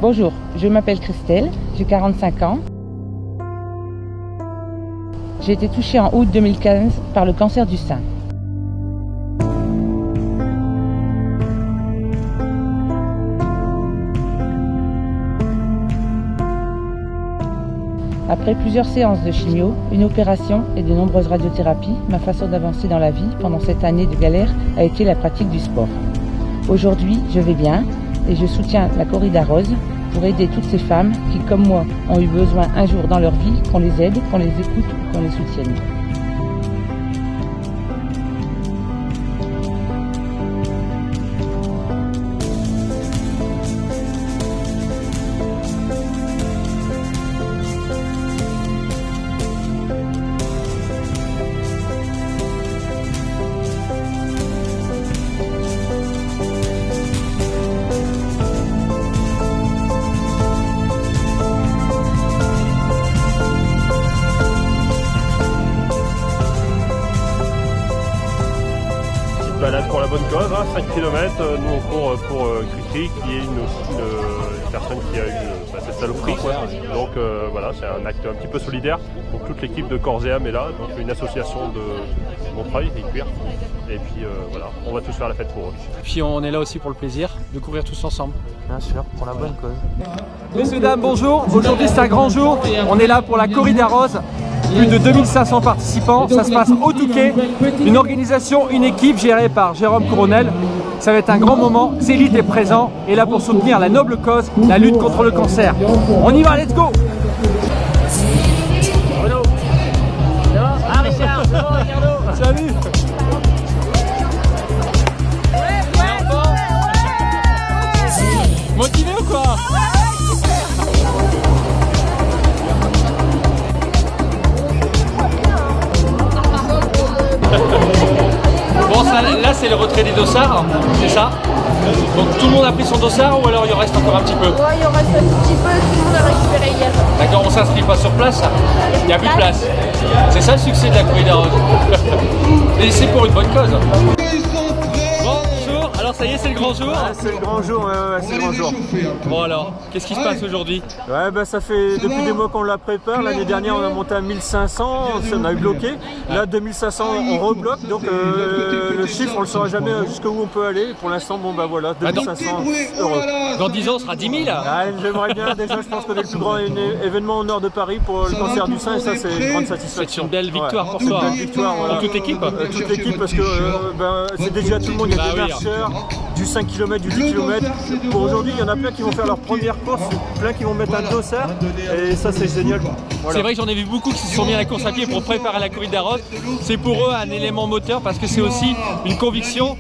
Bonjour, je m'appelle Christelle, j'ai 45 ans. J'ai été touchée en août 2015 par le cancer du sein. Après plusieurs séances de chimio, une opération et de nombreuses radiothérapies, ma façon d'avancer dans la vie pendant cette année de galère a été la pratique du sport. Aujourd'hui, je vais bien et je soutiens la Corrida Rose pour aider toutes ces femmes qui, comme moi, ont eu besoin un jour dans leur vie qu'on les aide, qu'on les écoute ou qu'on les soutienne. Balade pour la bonne cause, 5 km, nous on court pour Cricri qui est une personne qui a eu cette saloperie. Donc voilà, c'est un acte un petit peu solidaire. Donc toute l'équipe de Corps et âme est là, donc une association de Montreuil et Cuire. Et puis voilà, on va tous faire la fête pour eux. Puis on est là aussi pour le plaisir de courir tous ensemble. Bien sûr, pour la bonne cause. Messieurs, dames, bonjour. Aujourd'hui c'est un grand jour. On est là pour la Corrida Rose. Plus de 2500 participants, ça se passe au Touquet, une organisation, une équipe gérée par Jérôme Coronel. Ça va être un grand moment, Zélite est présent et là pour soutenir la noble cause, la lutte contre le cancer. On y va, let's go! Renaud. Ah Richard, c'est bon, Ricardo. Salut. Motivé ou quoi? Bon, là c'est le retrait des dossards, c'est ça? Donc tout le monde a pris son dossard ou alors il en reste encore un petit peu? Ouais, il en reste un petit peu, tout le monde a récupéré hier. D'accord, on s'inscrit pas sur place? Il n'y a plus de place. C'est ça le succès de la Corrida Rose. Et c'est pour une bonne cause. Bonjour, alors ça y est, c'est le grand jour? Ouais, c'est le grand jour, c'est le grand jour. Bon alors, qu'est-ce qui se passe aujourd'hui? Ouais, bah ça fait depuis des mois qu'on la prépare. L'année dernière on a monté à 1500, on a eu bloqué. Là 2500 on rebloque, donc le chiffre on le saura jamais jusqu'où on peut aller. Pour l'instant bon bah voilà, 2500 heureux. Dans 10 ans on sera 10 000. Ah, j'aimerais bien, déjà je pense qu'on est le plus grand événement au nord de Paris pour le cancer du sein et ça c'est une grande satisfaction. C'est une belle victoire pour une toi. belle victoire, voilà. Pour toute l'équipe? Toute l'équipe parce que c'est déjà tout le monde, il y a des marcheurs, du 5 km, du 10 km. Pour aujourd'hui, il y en a plein qui vont faire leur première course, plein qui vont mettre un dossard et ça c'est génial. Voilà. C'est vrai que j'en ai vu beaucoup qui se sont mis à la course à pied pour préparer la Corrida Rose. C'est pour eux un élément moteur parce que c'est aussi une conviction,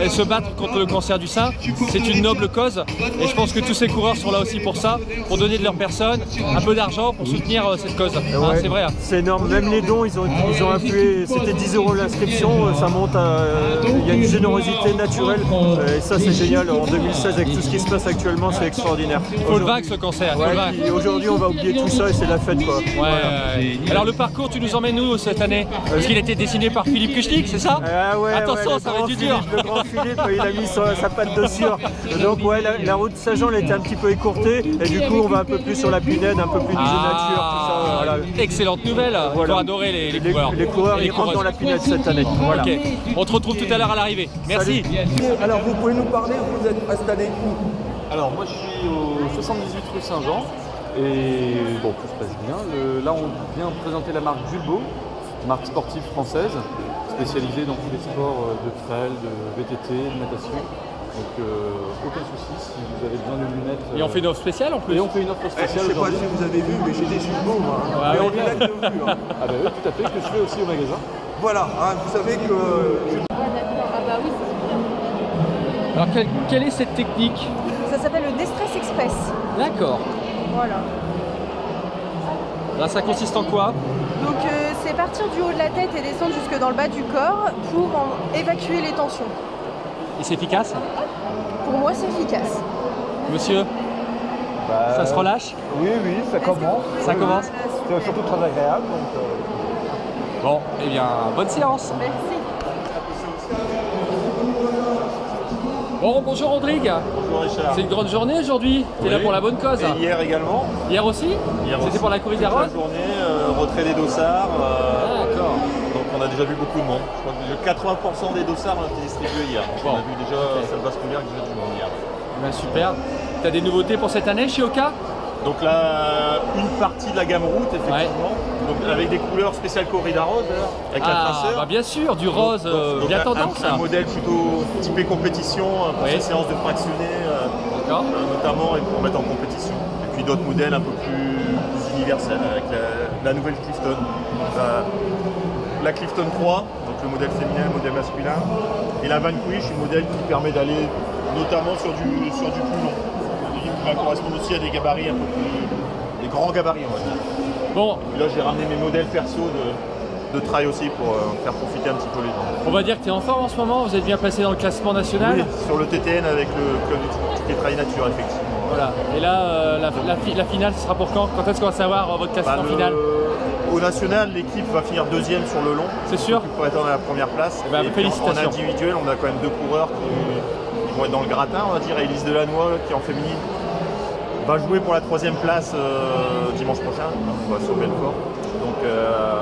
se battre contre le cancer du sein. C'est une noble cause et je pense que tous ces coureurs sont là aussi pour ça, pour donner de leur personne, un peu d'argent pour soutenir cette cause. Ouais, c'est vrai. C'est énorme, même les dons, ils ont appuyé, c'était 10 € l'inscription, ça monte à... Il y a une générosité naturelle et ça c'est génial. En 2016 avec tout ce qui se passe actuellement, c'est extraordinaire. Faut le vaincre ce cancer. Ouais, aujourd'hui on va oublier tout ça et c'est la fête quoi. Ouais, voilà. Alors le parcours, tu nous emmènes où cette année? Parce qu'il a été dessiné par Philippe Kuchlik, c'est ça? Ouais, attention, ouais, ça va être du dur. Le grand Philippe, il a mis sa patte dessus. Donc ouais, la route Saint-Jean elle était un petit peu écourtée et du coup on va un peu plus sur la Pinède, un peu plus niveau nature, tout ça. Voilà. Excellente nouvelle, ils vont adorer les coureurs. Les coureurs ils rentrent dans la Pinède cette année. Voilà. Ok, on te retrouve tout à l'heure à l'arrivée. Merci. Salut. Alors vous pouvez nous parler, vous êtes installé où? Alors moi je suis au 78 rue Saint-Jean et bon tout se passe bien. Là on vient présenter la marque Julbo, marque sportive française, spécialisée dans tous les sports de trail, de VTT, de natation. Donc aucun souci si vous avez besoin de lunettes. Et on fait une offre spéciale en plus. Et on fait une offre spéciale. Je sais pas si vous avez vu, mais j'ai des Julbo moi. Mais en direct de vue. Ah bah oui, tout à fait, que je fais aussi au magasin. Voilà, vous savez que... Ah bah oui, c'est super. Alors quelle est cette technique? Ça s'appelle le Destress Express. D'accord. Voilà. Là ça consiste en quoi? Donc c'est partir du haut de la tête et descendre jusque dans le bas du corps pour évacuer les tensions. Et c'est efficace? Pour moi c'est efficace. Monsieur, ça se relâche? Oui, ça commence. Ça commence? C'est surtout très agréable. Donc, Bon, eh bien, bonne séance. Merci. Bon, bonjour Rodrigue. Bonjour Richard. C'est une grande journée aujourd'hui. Tu es là pour la bonne cause. Et hier également. Hier aussi. C'était pour la corrida rose. La journée, retrait des dossards. D'accord. Donc on a déjà vu beaucoup de monde. Je crois que 80% des dossards ont été distribués hier. Donc Bon. on a vu déjà, ça ne passe combien déjà du monde hier. Ben, super. Tu as des nouveautés pour cette année chez Oka? Donc là, une partie de la gamme route, effectivement. Donc avec des couleurs spéciales corrida rose, avec la traceur. Bah bien sûr, du rose Donc, bien tendance. un modèle plutôt typé compétition pour ces séances de fractionnés, notamment et pour mettre en compétition. Et puis d'autres modèles un peu plus universels avec la nouvelle Clifton. La Clifton 3, donc le modèle féminin, le modèle masculin. Et la Vanquish, un modèle qui permet d'aller notamment sur du plus long. Qui va correspondre aussi à des gabarits un peu plus. Des grands gabarits, on va dire. Bon. Et là, j'ai ramené mes modèles perso de trail aussi pour faire profiter un petit peu les gens. On va dire que tu es en forme en ce moment, vous êtes bien placé dans le classement national. Oui, sur le TTN avec le club des trail nature, effectivement. Voilà. Et là, la finale, ce sera pour quand? Quand est-ce qu'on va savoir votre classement final? Au national, l'équipe va finir deuxième sur le long. C'est sûr. Pour être à la première place. Et puis félicitations. En individuel, on a quand même deux coureurs qui vont être dans le gratin, on va dire. Élise Delannoy, qui est en féminine, va jouer pour la 3e place dimanche prochain, sur Belfort. Donc,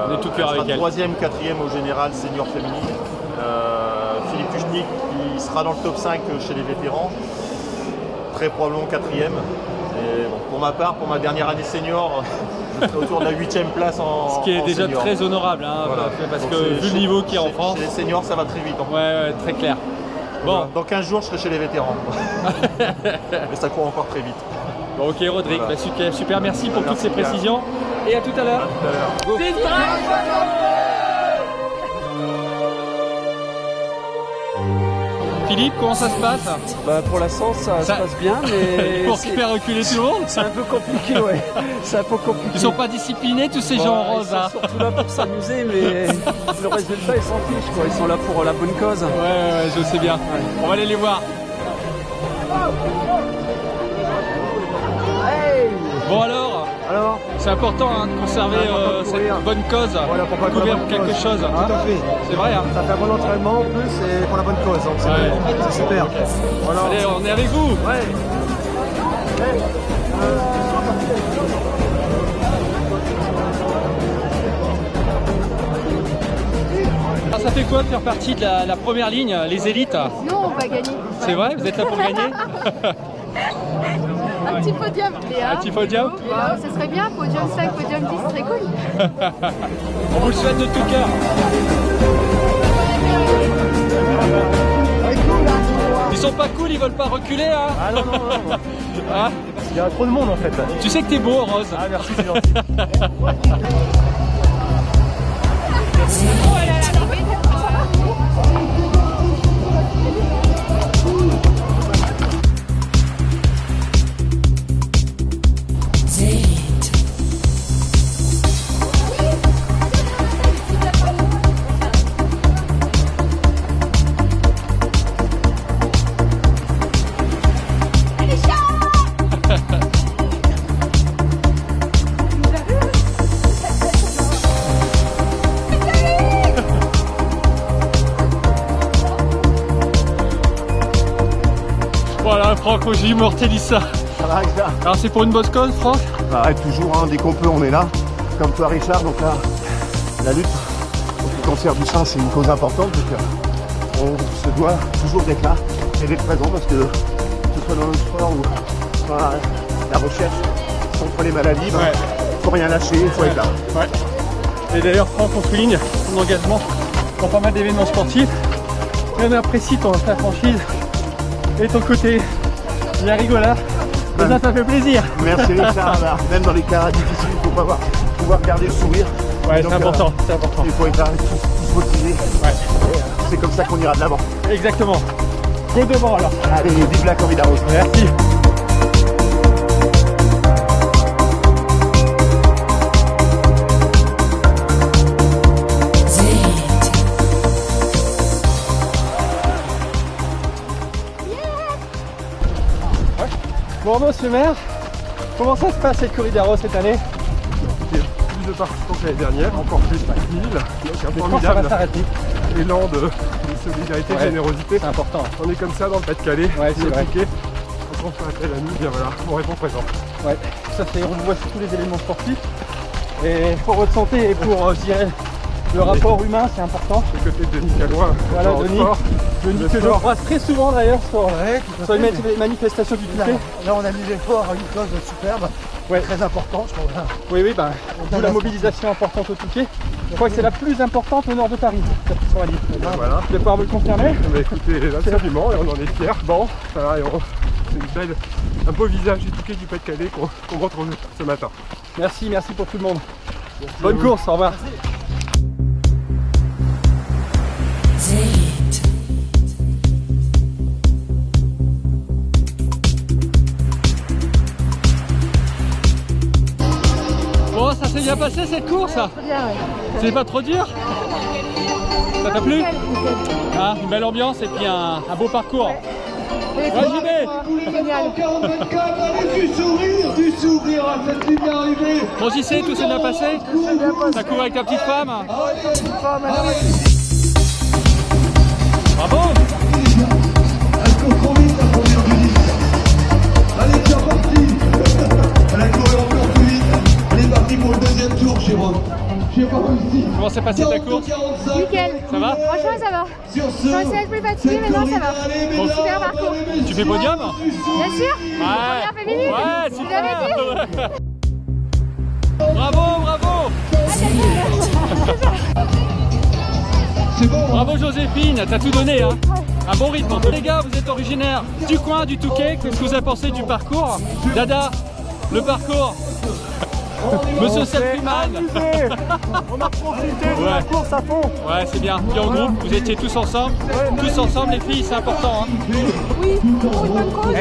on est tout cœur avec elle. 3e, 4e au général senior féminine. Philippe Kuchnik qui sera dans le top 5 chez les vétérans, très probablement 4e. Et bon, pour ma part, pour ma dernière année senior, je serai autour de la 8e place en ce qui est déjà senior. très honorable, hein, Voilà. parce Donc que vu le niveau qu'il y a en France. Chez les seniors, ça va très vite. Ouais, très clair. Bon. Dans 15 jours, je serai chez les vétérans. Mais ça court encore très vite. Bon, ok Rodrigue, Voilà. bah, super, merci pour toutes ces précisions. Et à tout à l'heure. Go. Philippe, comment ça se passe? Bah pour l'instant ça se passe bien, mais pour faire reculer tout le monde? c'est un peu compliqué, ouais. C'est un peu compliqué. Ils sont pas disciplinés tous ces gens en rose là? Ils sont surtout là pour s'amuser, mais le résultat ils s'en fichent quoi. Ils sont là pour la bonne cause. Ouais, je sais bien. Ouais. On va aller les voir. Hey, bon alors c'est important hein, de conserver cette bonne cause, voilà, pour pas courir pour quelque chose. Tout à fait. C'est vrai. Hein. Ça fait un bon entraînement en plus et pour la bonne cause. Donc c'est super. Okay. Voilà. Allez, on est avec vous. Ouais. Hey. Alors, ça fait quoi de faire partie de la première ligne, les élites? Nous, on va gagner. C'est vrai? Vous êtes là pour gagner? Un petit podium, Léa. Un petit podium? Ce serait bien, podium 5, podium 10, ce serait cool. On vous le souhaite de tout cœur. Ils sont pas cool, ils veulent pas reculer, hein? Ah non. Ah, il y a trop de monde en fait. Tu sais que t'es beau en rose. Ah merci, c'est gentil. Voilà, Franck, j'ai immortalisé ça. Ça va, Richard? Alors c'est pour une bonne cause, Franck? Bah, toujours, hein, dès qu'on peut, on est là. Comme toi, Richard, donc là, la lutte contre le cancer du sein, c'est une cause importante. Donc, on se doit toujours d'être là et d'être présent parce que, que ce soit dans le sport ou dans la recherche contre les maladies, bah, faut rien lâcher, il faut être là. Ouais. Et d'ailleurs, Franck, on souligne ton engagement dans pas mal d'événements sportifs. Et on apprécie ta franchise et ton côté bien rigolard. Et ça fait plaisir. Merci Richard. Bah, même dans les cas difficiles, il faut pouvoir garder le sourire. Ouais, donc, c'est important, c'est important. Il faut être là, tous motivés. Ouais. C'est comme ça qu'on ira de l'avant. Exactement. Go devant alors. Allez, vive la corrida rose. Merci. Bon, monsieur le maire, comment ça se passe cette corrida rose cette année? de participants que l'année dernière, encore plus de 1000. Donc un formidable élan de solidarité, de générosité. C'est important. On est comme ça dans le Pas-de-Calais. Ouais, c'est vrai. Quand on fait appel à nous, bien voilà, on répond présent. Ouais, ça c'est, on voit sur tous les éléments sportifs. Et pour votre santé et pour, je dirais, le rapport humain, c'est important. Le côté de Denis Calois. Voilà, Denis que je croise très souvent d'ailleurs sur les manifestations du Touquet. Là, on a mis l'effort à une cause superbe, très important, je trouve. Oui, d'où la mobilisation importante au Touquet. Je crois que c'est la plus importante au nord de Paris, cette 90. Voilà. Je vais pouvoir me le confirmer. Bah, écoutez, absolument, et on en est fiers. Bon, voilà, c'est un beau visage du Touquet du Pas-de-Calais qu'on retrouve ce matin. merci pour tout le monde. Merci. Bonne course, au revoir. Bon, ça s'est bien passé cette course? C'est pas trop dur? Ça t'a plu? Ah, une belle ambiance et puis un beau parcours. Ouais, j'y vais. Génial. Bon, j'y sais, tout s'est bien passé? T'as couru avec ta petite femme? Bravo! Elle court trop vite la première du 10. Elle est déjà partie. Elle a couru encore plus vite. Elle est partie pour le deuxième tour, Jérôme. Comment s'est passée ta course? Nickel. Ça va? Franchement, ça va. Je pensais être plus fatiguée, mais non, ça va. Bon, super parcours. Tu fais podium? Bien sûr. Ouais. Première féminine. Ouais, Vous l'avez dit. Bravo, bravo. Bravo Joséphine, t'as tout donné, hein. Un bon rythme. Les gars, vous êtes originaires du coin du Touquet. Qu'est-ce que vous avez pensé du parcours? Dada, le parcours. Monsieur Selfieman. On a profité de la course à fond. Ouais, c'est bien. Puis en groupe, vous étiez tous ensemble. Tous ensemble, les filles, c'est important. Hein. Oui, pour une bonne cause.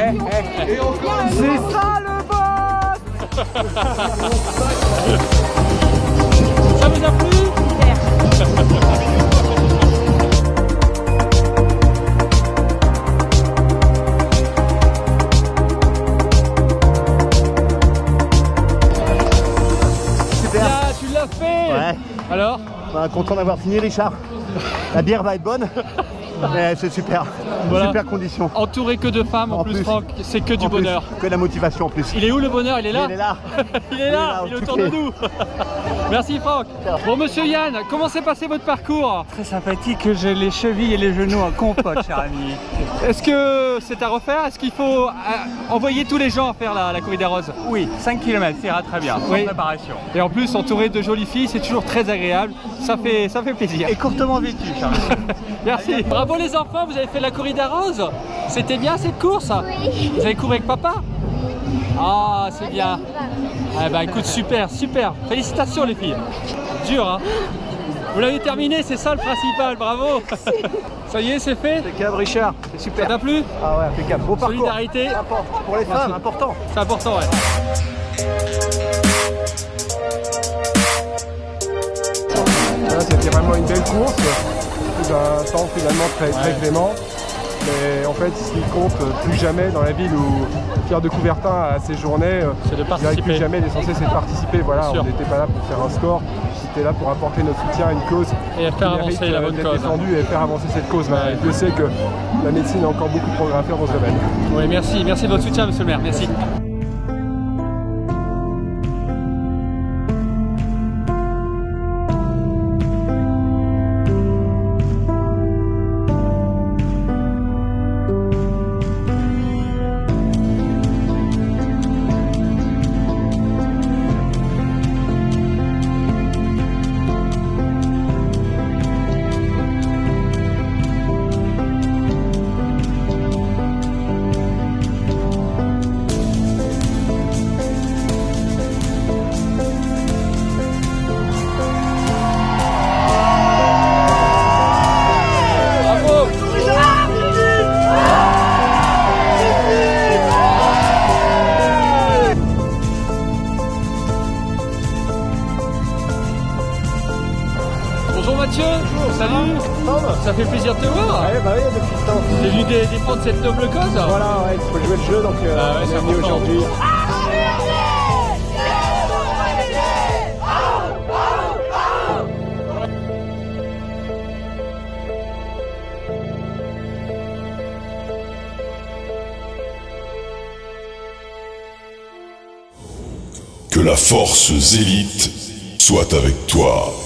C'est ça le boss. Ça vous a plu? Tu l'as fait. Ouais. Alors? Content d'avoir fini, Richard. La bière va être bonne, mais c'est super. Voilà. Super condition. Entouré que de femmes en plus, Franck, c'est que du bonheur. Que de la motivation en plus. Il est où le bonheur? Il est là? Il est là. Il est là, il est autour de nous. Merci Franck. Bon monsieur Yann, comment s'est passé votre parcours? Très sympathique, j'ai les chevilles et les genoux en compote, cher ami. Est-ce que c'est à refaire? Est-ce qu'il faut envoyer tous les gens à faire la corrida rose? Oui, 5 km, ça ira très bien, sans préparation. Et en plus, entouré de jolies filles, c'est toujours très agréable. Ça fait plaisir. Et courtement vêtu, cher ami. Merci. Bravo les enfants, vous avez fait la corrida rose. C'était bien cette course? Oui. Vous avez couru avec papa? Ah, c'est bien. Ah bah écoute, super. Félicitations les filles. Dur, hein? Vous l'avez terminé, c'est ça le principal, bravo. Ça y est, c'est fait? Impeccable, Richard, c'est super. Ça t'a plu? Ah ouais, impeccable. Beau parcours. Solidarité. Pour les femmes, important. C'est important, ouais. Voilà, c'était vraiment une belle course, un temps finalement très clément. Mais en fait, ce qui compte plus jamais dans la ville où Pierre de Coubertin a ses journées, c'est de participer. Plus jamais, l'essentiel c'est de participer. Voilà, on n'était pas là pour faire un score, on était là pour apporter notre soutien à une cause et faire avancer la bonne cause. Défendue et faire avancer cette cause. Ouais. Je sais que la médecine a encore beaucoup de progrès à faire dans ce domaine. Oui, merci de votre soutien, monsieur le maire. Merci. Bonjour Mathieu, salut. Ça fait plaisir de te voir. Ouais, bah oui, depuis le temps. T'es venu défendre cette noble cause. Voilà, ouais, il faut jouer le jeu, donc on est venu aujourd'hui. la force Zélite soit avec toi.